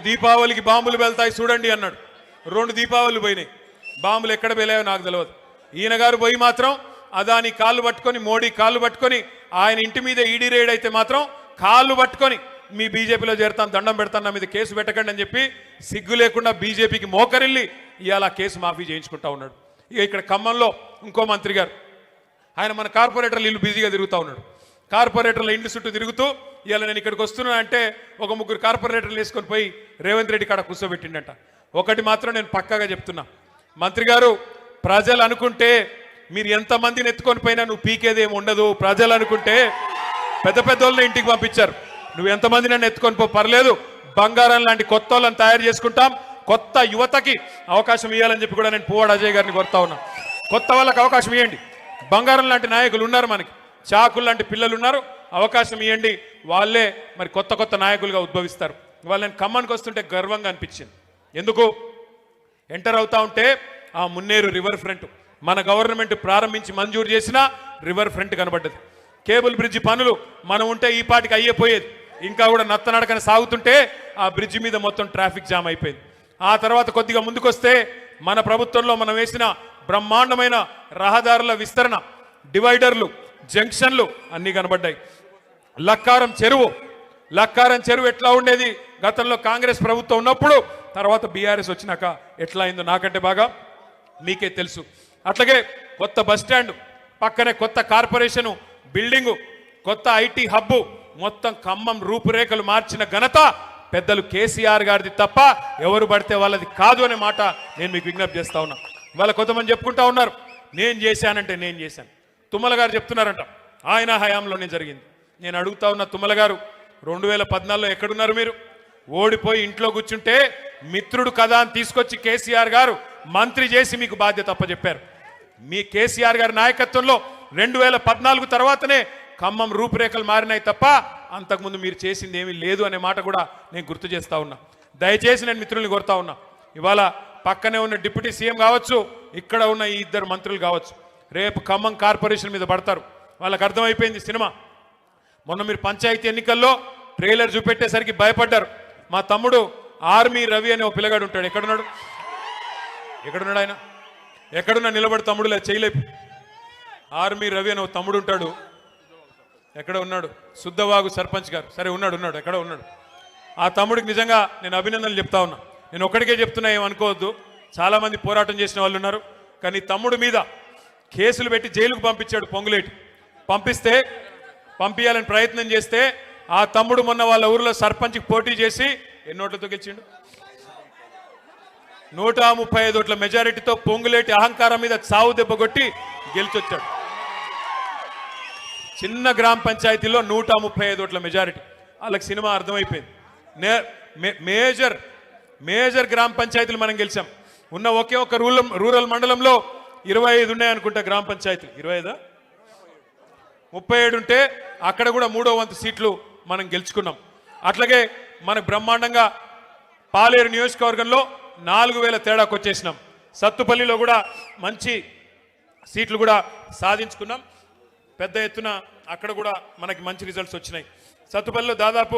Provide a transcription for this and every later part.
దీపావళికి బాంబులు వెళ్తాయి చూడండి అన్నాడు. 2 దీపావళిలు పోయినాయి. బాంబులు ఎక్కడ వెళ్ళాయో నాకు తెలియదు. ఈయన గారు పోయి మాత్రం అదాని కాళ్ళు పట్టుకొని, మోడీ కాళ్ళు పట్టుకొని, ఆయన ఇంటి మీద ఈడీ రేడ్ అయితే మాత్రం కాళ్ళు పట్టుకొని మీ బీజేపీలో చేరుతాను, దండం పెడతాను, నా మీద కేసు పెట్టకండి అని చెప్పి సిగ్గు లేకుండా బీజేపీకి మోకరిల్లి ఇవాళ కేసు మాఫీ చేయించుకుంటా ఉన్నాడు. ఇక ఇక్కడ ఖమ్మంలో ఇంకో మంత్రి గారు, ఆయన మన కార్పొరేటర్లు ఇల్లు బిజీగా తిరుగుతూ ఉన్నాడు. కార్పొరేటర్ల ఇంటి చుట్టూ తిరుగుతూ ఇవాళ నేను ఇక్కడికి వస్తున్నా అంటే ఒక 3 కార్పొరేటర్లు వేసుకొని పోయి రేవంత్ రెడ్డి కాడ కూర్చోబెట్టిండట. ఒకటి మాత్రం నేను పక్కాగా చెప్తున్నా, మంత్రి గారు, ప్రజలు అనుకుంటే మీరు ఎంతమందిని ఎత్తుకొని పోయినా నువ్వు పీకేదేమి ఉండదు. ప్రజలు అనుకుంటే పెద్ద పెద్ద వాళ్ళని ఇంటికి పంపించారు, నువ్వు ఎంతమంది నన్ను ఎత్తుకొని పో, పర్లేదు, బంగారం లాంటి కొత్త వాళ్ళని తయారు చేసుకుంటాం, కొత్త యువతకి అవకాశం ఇవ్వాలని చెప్పి కూడా నేను పువ్వాడ అజయ్ గారిని కోరుతా ఉన్నా. కొత్త వాళ్ళకి అవకాశం ఇవ్వండి. బంగారం లాంటి నాయకులు ఉన్నారు, మనకి చాకులు లాంటి పిల్లలు ఉన్నారు, అవకాశం ఇవ్వండి. వాళ్ళే మరి కొత్త కొత్త నాయకులుగా ఉద్భవిస్తారు. వాళ్ళు నేను ఖమ్మానికి వస్తుంటే గర్వంగా అనిపించింది. ఎందుకు ఎంటర్ అవుతా ఉంటే ఆ మున్నేరు రివర్ ఫ్రంట్ మన గవర్నమెంట్ ప్రారంభించి మంజూరు చేసిన రివర్ ఫ్రంట్ కనబడ్డది. కేబుల్ బ్రిడ్జి పనులు మనం ఉంటే ఈ పాటికి అయ్యేపోయేది. ఇంకా కూడా నత్తనడకన సాగుతుంటే ఆ బ్రిడ్జి మీద మొత్తం ట్రాఫిక్ జామ్ అయిపోయింది. ఆ తర్వాత కొద్దిగా ముందుకొస్తే మన ప్రభుత్వంలో మనం వేసిన బ్రహ్మాండమైన రహదారుల విస్తరణ, డివైడర్లు, జంక్షన్లు అన్నీ కనబడ్డాయి. లక్కారం చెరువు ఎట్లా ఉండేది గతంలో కాంగ్రెస్ ప్రభుత్వం ఉన్నప్పుడు, తర్వాత బీఆర్ఎస్ వచ్చినాక ఎట్లా అయిందో నాకంటే బాగా మీకే తెలుసు. అట్లాగే కొత్త బస్టాండ్ పక్కనే కొత్త కార్పొరేషను బిల్డింగు, కొత్త ఐటీ హబ్బు, మొత్తం ఖమ్మం రూపురేఖలు మార్చిన ఘనత పెద్దలు కేసీఆర్ గారిది తప్ప ఎవరు పడితే వాళ్ళది కాదు అనే మాట నేను మీకు విజ్ఞప్తి చేస్తా ఉన్నా. వాళ్ళ కొంతమంది చెప్పుకుంటా ఉన్నారు, నేను చేశానంటే నేను చేశాను. తుమ్మల గారు చెప్తున్నారంట ఆయన హయాంలోనే జరిగింది. నేను అడుగుతా ఉన్న తుమ్మల గారు, 2014లో ఎక్కడున్నారు మీరు? ఓడిపోయి ఇంట్లో కూర్చుంటే మిత్రుడు కదా అని తీసుకొచ్చి కేసీఆర్ గారు మంత్రి చేసి మీకు బాధ్యత అప్పచెప్పారు. మీ కేసీఆర్ గారి నాయకత్వంలో 2014 తర్వాతనే ఖమ్మం రూపురేఖలు మారినాయి తప్ప అంతకుముందు మీరు చేసింది ఏమీ లేదు అనే మాట కూడా నేను గుర్తు చేస్తా ఉన్నా. దయచేసి నేను మిత్రుల్ని కోరుతా ఉన్నా, ఇవాళ పక్కనే ఉన్న డిప్యూటీ సీఎం కావచ్చు, ఇక్కడ ఉన్న ఈ 2 మంత్రులు కావచ్చు, రేపు ఖమ్మం కార్పొరేషన్ మీద పడతారు. వాళ్ళకి అర్థమైపోయింది సినిమా. మొన్న మీరు పంచాయతీ ఎన్నికల్లో ట్రైలర్ చూపెట్టేసరికి భయపడ్డారు. మా తమ్ముడు ఆర్మీ రవి అనే ఒక పిల్లగాడు ఉంటాడు. ఎక్కడున్నాడు ఆయన? ఎక్కడున్నా నిలబడి తమ్ముడులే చేయలేపు. ఆర్మీ రవి అనే ఒక తమ్ముడు ఉంటాడు. ఎక్కడ ఉన్నాడు? శుద్ధవాగు సర్పంచ్ గారు. సరే ఉన్నాడు, ఎక్కడ ఉన్నాడు? ఆ తమ్ముడికి నిజంగా నేను అభినందనలు చెప్తా ఉన్నా. నేను ఒక్కడికే చెప్తున్నా, ఏమనుకోవద్దు, చాలామంది పోరాటం చేసిన వాళ్ళు ఉన్నారు. కానీ తమ్ముడు మీద కేసులు పెట్టి జైలుకు పంపించాడు పొంగులేటి. పంపించాలని ప్రయత్నం చేస్తే ఆ తమ్ముడు మొన్న వాళ్ళ ఊరిలో సర్పంచ్కి పోటీ చేసి ఎన్ని ఓట్లతో గెలిచిండు? 135 ఓట్ల మెజారిటీతో పొంగులేటి అహంకారం మీద చావు దెబ్బ కొట్టి గెలిచొచ్చాడు. చిన్న గ్రామ పంచాయతీలో 135 ఓట్ల మెజారిటీ. వాళ్ళకి సినిమా అర్థమైపోయింది. మేజర్ గ్రామ పంచాయతీలు మనం గెలిచాం. ఉన్న ఒకే ఒక రూరల్ మండలంలో 25 ఉన్నాయనుకుంటా గ్రామ పంచాయతీలు. 25 37 ఉంటే అక్కడ కూడా 3వ వంతు సీట్లు మనం గెలుచుకున్నాం. అట్లాగే మనకు బ్రహ్మాండంగా పాలేరు నియోజకవర్గంలో 4000 తేడాకు వచ్చేసినాం. సత్తుపల్లిలో కూడా మంచి సీట్లు కూడా సాధించుకున్నాం. పెద్ద ఎత్తున అక్కడ కూడా మనకి మంచి రిజల్ట్స్ వచ్చినాయి. సత్తుపల్లిలో దాదాపు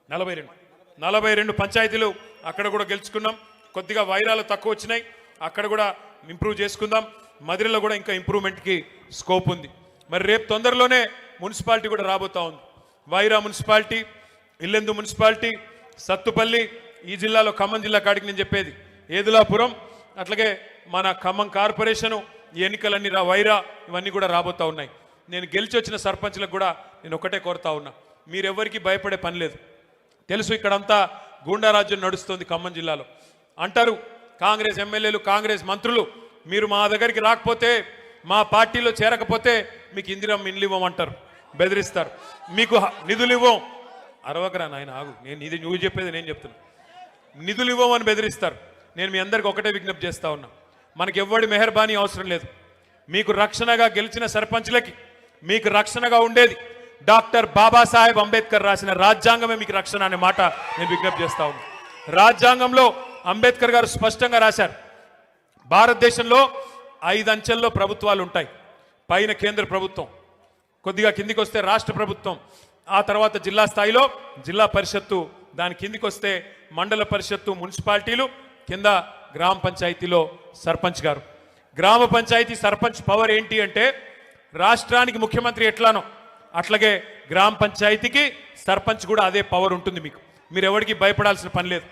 42 పంచాయతీలు అక్కడ కూడా గెలుచుకున్నాం. కొద్దిగా వైరాలు తక్కువ వచ్చినాయి, అక్కడ కూడా ఇంప్రూవ్ చేసుకుందాం. మదిరలో కూడా ఇంకా ఇంప్రూవ్మెంట్కి స్కోప్ ఉంది. మరి రేపు తొందరలోనే మున్సిపాలిటీ కూడా రాబోతా ఉంది. వైరా మున్సిపాలిటీ, ఇల్లెందు మున్సిపాలిటీ, సత్తుపల్లి, ఈ జిల్లాలో ఖమ్మం జిల్లా కాడికి నేను చెప్పేది ఏదులాపురం, అట్లాగే మన ఖమ్మం కార్పొరేషను, ఈ ఎన్నికలన్నీ వైరా ఇవన్నీ కూడా రాబోతా ఉన్నాయి. నేను గెలిచి వచ్చిన సర్పంచ్లకు కూడా నేను ఒకటే కోరుతా ఉన్నా, మీరెవ్వరికి భయపడే పని లేదు. తెలుసు ఇక్కడంతా గూండారాజ్యం నడుస్తుంది ఖమ్మం జిల్లాలో. అంటారు కాంగ్రెస్ ఎమ్మెల్యేలు, కాంగ్రెస్ మంత్రులు, మీరు మా దగ్గరికి రాకపోతే, మా పార్టీలో చేరకపోతే మీకు ఇందిరమ్మ ఇండ్లు ఇవ్వమంటారు, బెదిరిస్తారు, మీకు నిధులు ఇవ్వం. అరవకరా నాయన ఆగు, ఇది నువ్వు చెప్పేది నేను చెప్తున్నా. నిధులు ఇవ్వమని బెదిరిస్తారు. నేను మీ అందరికి ఒకటే విజ్ఞప్తి చేస్తా ఉన్నా, మనకి ఎవ్వడి మెహర్బానీ అవసరం లేదు. మీకు రక్షణగా గెలిచిన సర్పంచ్లకి మీకు రక్షణగా ఉండేది డాక్టర్ బాబాసాహెబ్ అంబేద్కర్ రాసిన రాజ్యాంగమే మీకు రక్షణ అనే మాట నేను విజ్ఞప్తి చేస్తా ఉన్నా. రాజ్యాంగంలో అంబేద్కర్ గారు స్పష్టంగా రాశారు, భారతదేశంలో 5 అంచెల్లో ప్రభుత్వాలు ఉంటాయి. పైన కేంద్ర ప్రభుత్వం, కొద్దిగా కిందికి వస్తే రాష్ట్ర ప్రభుత్వం, ఆ తర్వాత జిల్లా స్థాయిలో జిల్లా పరిషత్తు దాని కిందికి వస్తే మండల పరిషత్తు, మున్సిపాలిటీలు, కింద గ్రామ పంచాయతీలో సర్పంచ్ గారు. గ్రామ పంచాయతీ సర్పంచ్ పవర్ ఏంటి అంటే రాష్ట్రానికి ముఖ్యమంత్రి ఎట్లానో అట్లాగే గ్రామ పంచాయతీకి సర్పంచ్ కూడా అదే పవర్ ఉంటుంది. మీరు ఎవరికి భయపడాల్సిన పని లేదు.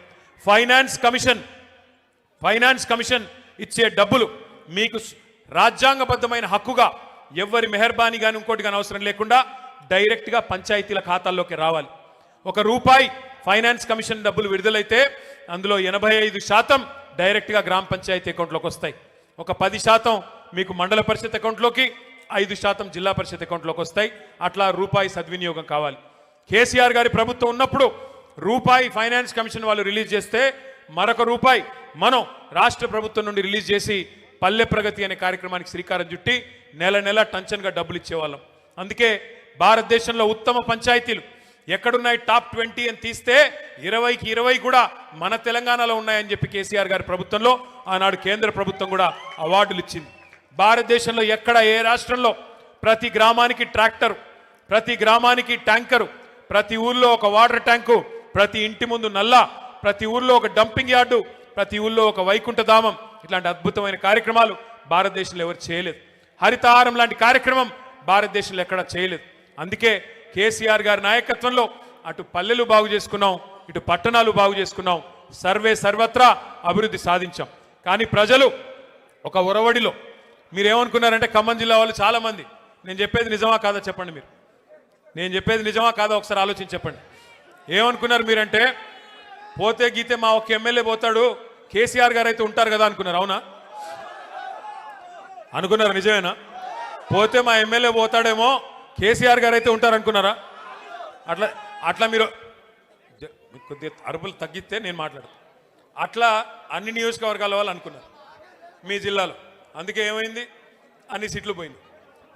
ఫైనాన్స్ కమిషన్ ఇచ్చే డబ్బులు మీకు రాజ్యాంగబద్ధమైన హక్కుగా ఎవరి మెహర్బానీ కానీ ఇంకోటి కానీ అవసరం లేకుండా డైరెక్ట్గా పంచాయతీల ఖాతాల్లోకి రావాలి. ₹1 ఫైనాన్స్ కమిషన్ డబ్బులు విడుదలైతే అందులో 85% డైరెక్ట్గా గ్రామ పంచాయతీ అకౌంట్లోకి వస్తాయి. ఒక 10% మీకు మండల పరిషత్ అకౌంట్లోకి, 5% జిల్లా పరిషత్ అకౌంట్లోకి వస్తాయి. అట్లా ₹1 సద్వినియోగం కావాలి. కేసీఆర్ గారి ప్రభుత్వం ఉన్నప్పుడు ₹1 ఫైనాన్స్ కమిషన్ వాళ్ళు రిలీజ్ చేస్తే మరొక ₹1 మనం రాష్ట్ర ప్రభుత్వం నుండి రిలీజ్ చేసి పల్లె ప్రగతి అనే కార్యక్రమానికి శ్రీకారం చుట్టి నెల నెల టంచన్గా డబ్బులు ఇచ్చేవాళ్ళం. అందుకే భారతదేశంలో ఉత్తమ పంచాయతీలు ఎక్కడున్నాయి టాప్ 20 అని తీస్తే 20కి 20 కూడా మన తెలంగాణలో ఉన్నాయని చెప్పి కేసీఆర్ గారి ప్రభుత్వంలో ఆనాడు కేంద్ర ప్రభుత్వం కూడా అవార్డులు ఇచ్చింది. భారతదేశంలో ఎక్కడ ఏ రాష్ట్రంలో ప్రతి గ్రామానికి ట్రాక్టర్, ప్రతి గ్రామానికి ట్యాంకరు, ప్రతి ఊర్లో ఒక వాటర్ ట్యాంకు, ప్రతి ఇంటి ముందు నల్ల, ప్రతి ఊర్లో ఒక డంపింగ్ యార్డు, ప్రతి ఊర్లో ఒక వైకుంఠధామం, ఇట్లాంటి అద్భుతమైన కార్యక్రమాలు భారతదేశంలో ఎవరు చేయలేదు. హరితహారం లాంటి కార్యక్రమం భారతదేశంలో ఎక్కడ చేయలేదు. అందుకే కేసీఆర్ గారి నాయకత్వంలో అటు పల్లెలు బాగు చేసుకున్నాం, ఇటు పట్టణాలు బాగు చేసుకున్నాం, సర్వత్రా అభివృద్ధి సాధించాం. కానీ ప్రజలు ఒక ఒరవడిలో మీరేమనుకున్నారంటే ఖమ్మం జిల్లా వాళ్ళు చాలామంది, నేను చెప్పేది నిజమా కాదా చెప్పండి, నేను చెప్పేది నిజమా కాదా ఒకసారి ఆలోచించి చెప్పండి. ఏమనుకున్నారు మీరంటే పోతే గీతే మా ఒక ఎమ్మెల్యే పోతాడు, కేసీఆర్ గారు అయితే ఉంటారు కదా అనుకున్నారు. అవునా అనుకున్నారు? నిజమేనా? పోతే మా ఎమ్మెల్యే పోతాడేమో, కేసీఆర్ గారు అయితే ఉంటారు అనుకున్నారా? అట్లా మీరు కొద్దిగా అరుపులు తగ్గిస్తే నేను మాట్లాడతాను. అట్లా అన్ని నియోజకవర్గాల వాళ్ళు అనుకున్నారు మీ జిల్లాలో. అందుకే ఏమైంది, అన్ని సీట్లు పోయింది.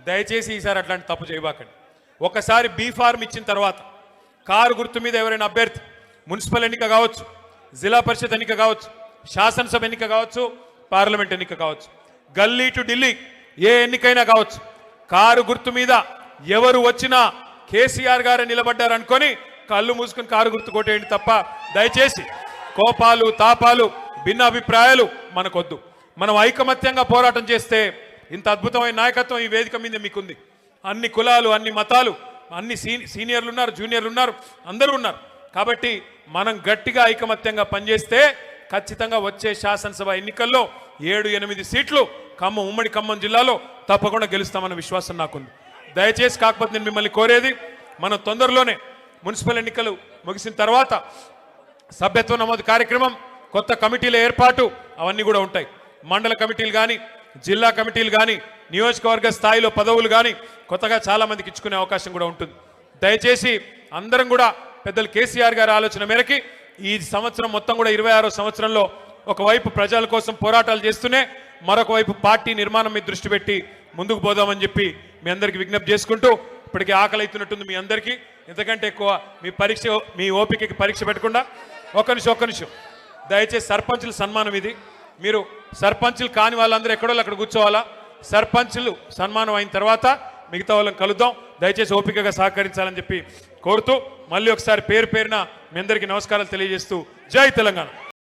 దయచేసి ఈసారి అట్లాంటి తప్పు చేయబాకండి. ఒకసారి బీ ఫార్మ్ ఇచ్చిన తర్వాత కారు గుర్తు మీద ఎవరైనా అభ్యర్థి మున్సిపల్ ఎన్నిక కావచ్చు, జిల్లా పరిషత్ ఎన్నిక కావచ్చు, శాసనసభ ఎన్నిక కావచ్చు, పార్లమెంట్ ఎన్నిక కావచ్చు, గల్లీ టు ఢిల్లీ ఏ ఎన్నికైనా కావచ్చు, కారు గుర్తు మీద ఎవరు వచ్చినా కేసీఆర్ గారే నిలబడ్డారనుకొని కళ్ళు మూసుకొని కారు గుర్తు కొట్టేయండి తప్ప దయచేసి కోపాలు, తాపాలు, భిన్న అభిప్రాయాలు మనకొద్దు. మనం ఐకమత్యంగా పోరాటం చేస్తే ఇంత అద్భుతమైన నాయకత్వం ఈ వేదిక మీద మీకుంది. అన్ని కులాలు, అన్ని మతాలు, అన్ని సీనియర్లు ఉన్నారు, జూనియర్లు ఉన్నారు, అందరూ ఉన్నారు. కాబట్టి మనం గట్టిగా ఐకమత్యంగా పనిచేస్తే ఖచ్చితంగా వచ్చే శాసనసభ ఎన్నికల్లో 7-8 సీట్లు ఉమ్మడి ఖమ్మం జిల్లాలో తప్పకుండా గెలుస్తామన్న విశ్వాసం నాకుంది. దయచేసి కాకపోతే నేను మిమ్మల్ని కోరేది, మనం తొందరలోనే మున్సిపల్ ఎన్నికలు ముగిసిన తర్వాత సభ్యత్వ నమోదు కార్యక్రమం, కొత్త కమిటీల ఏర్పాటు అవన్నీ కూడా ఉంటాయి. మండల కమిటీలు కానీ, జిల్లా కమిటీలు కానీ, నియోజకవర్గ స్థాయిలో పదవులు కానీ కొత్తగా చాలామందికి ఇచ్చుకునే అవకాశం కూడా ఉంటుంది. దయచేసి అందరం కూడా పెద్దలు కేసీఆర్ గారి ఆలోచన మేరకి ఈ సంవత్సరం మొత్తం కూడా 26వ సంవత్సరంలో ఒకవైపు ప్రజల కోసం పోరాటాలు చేస్తూనే మరొక వైపు పార్టీ నిర్మాణం మీద దృష్టి పెట్టి ముందుకు పోదామని చెప్పి మీ అందరికీ విజ్ఞప్తి చేసుకుంటూ, ఇప్పటికీ ఆకలి అవుతున్నట్టుంది మీ అందరికీ. ఎంతకంటే ఎక్కువ మీ ఓపికకి పరీక్ష పెట్టకుండా ఒక్క నిమిషం దయచేసి సర్పంచుల సన్మానం ఇది. మీరు సర్పంచులు కాని వాళ్ళందరూ ఎక్కడో అక్కడ కూర్చోవాలా. సర్పంచులు సన్మానం అయిన తర్వాత మిగతా వాళ్ళని కలుద్దాం. దయచేసి ఓపికగా సహకరించాలని చెప్పి కోరుతూ మళ్ళీ ఒకసారి పేరున మీ అందరికీ నమస్కారాలు తెలియజేస్తూ జై తెలంగాణ.